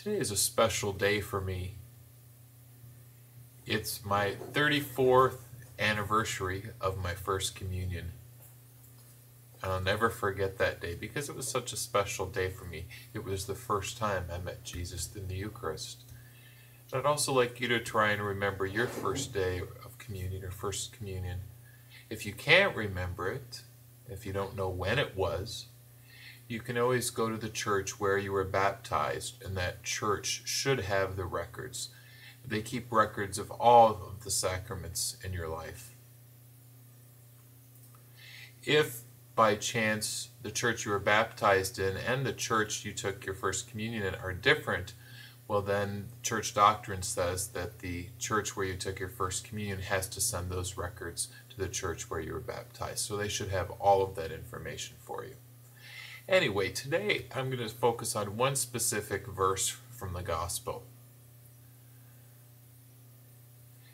Today is a special day for me. It's my 34th anniversary of my first communion. And I'll never forget that day because it was such a special day for me. It was the first time I met Jesus in the Eucharist. And I'd also like you to try and remember your first day of communion or first communion. If you can't remember it, if you don't know when it was, you can always go to the church where you were baptized, and that church should have the records. They keep records of all of the sacraments in your life. If by chance the church you were baptized in and the church you took your first communion in are different, well then church doctrine says that the church where you took your first communion has to send those records to the church where you were baptized. So they should have all of that information for you. Anyway, today I'm going to focus on one specific verse from the Gospel.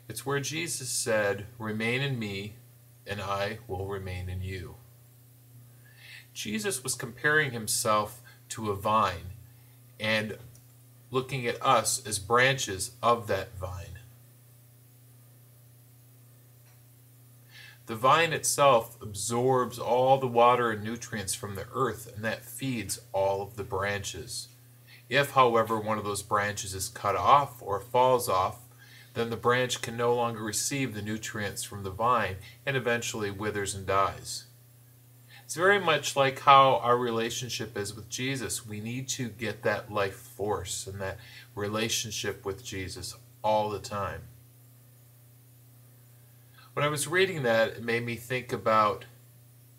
It's where Jesus said, "Remain in me, and I will remain in you." Jesus was comparing himself to a vine and looking at us as branches of that vine. The vine itself absorbs all the water and nutrients from the earth, and that feeds all of the branches. If, however, one of those branches is cut off or falls off, then the branch can no longer receive the nutrients from the vine and eventually withers and dies. It's very much like how our relationship is with Jesus. We need to get that life force and that relationship with Jesus all the time. When I was reading that, it made me think about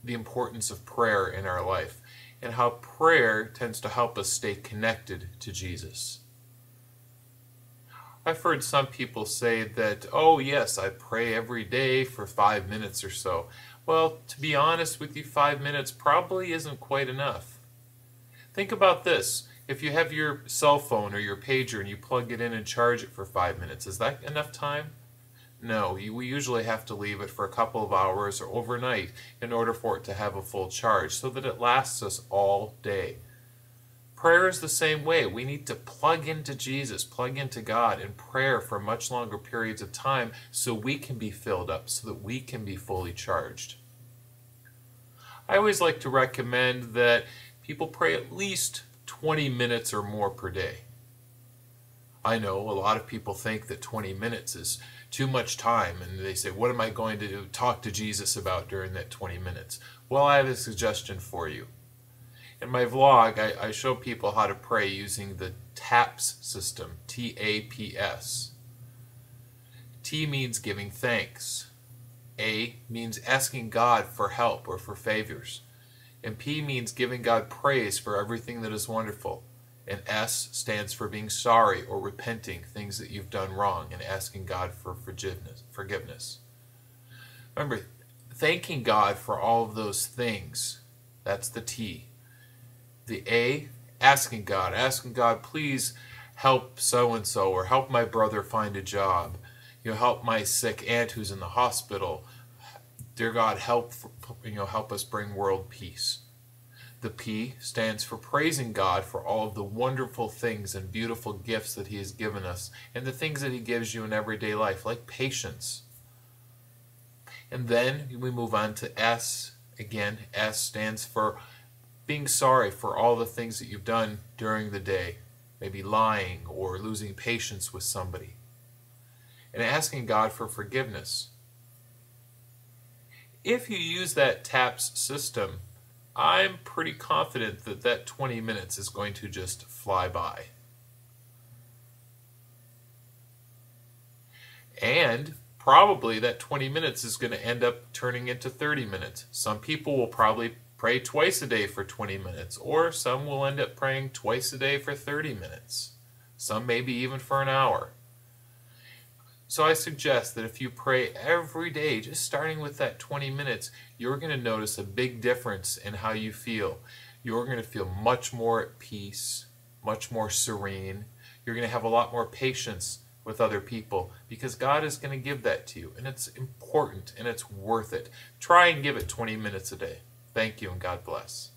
the importance of prayer in our life and how prayer tends to help us stay connected to Jesus. I've heard some people say that, oh yes, I pray every day for 5 minutes or so. Well, to be honest with you, 5 minutes probably isn't quite enough. Think about this. If you have your cell phone or your pager and you plug it in and charge it for 5 minutes, is that enough time? No, we usually have to leave it for a couple of hours or overnight in order for it to have a full charge so that it lasts us all day. Prayer is the same way. We need to plug into Jesus, plug into God in prayer for much longer periods of time so we can be filled up, so that we can be fully charged. I always like to recommend that people pray at least 20 minutes or more per day. I know a lot of people think that 20 minutes is too much time, and they say, what am I going to talk to Jesus about during that 20 minutes? Well, I have a suggestion for you. In my vlog, I show people how to pray using the TAPS system, T-A-P-S. T means giving thanks. A means asking God for help or for favors. And P means giving God praise for everything that is wonderful. And S stands for being sorry or repenting things that you've done wrong and asking God for forgiveness. Remember, thanking God for all of those things, that's the T. The A, asking God, please help so-and-so or help my brother find a job. Help my sick aunt who's in the hospital. Dear God, help us bring world peace. The P stands for praising God for all of the wonderful things and beautiful gifts that He has given us and the things that He gives you in everyday life, like patience. And then we move on to S. Again, S stands for being sorry for all the things that you've done during the day, maybe lying or losing patience with somebody, and asking God for forgiveness. If you use that TAPS system, I'm pretty confident that that 20 minutes is going to just fly by. And probably that 20 minutes is going to end up turning into 30 minutes. Some people will probably pray twice a day for 20 minutes, or some will end up praying twice a day for 30 minutes. Some maybe even for an hour. So I suggest that if you pray every day, just starting with that 20 minutes, you're going to notice a big difference in how you feel. You're going to feel much more at peace, much more serene. You're going to have a lot more patience with other people because God is going to give that to you. And it's important and it's worth it. Try and give it 20 minutes a day. Thank you and God bless.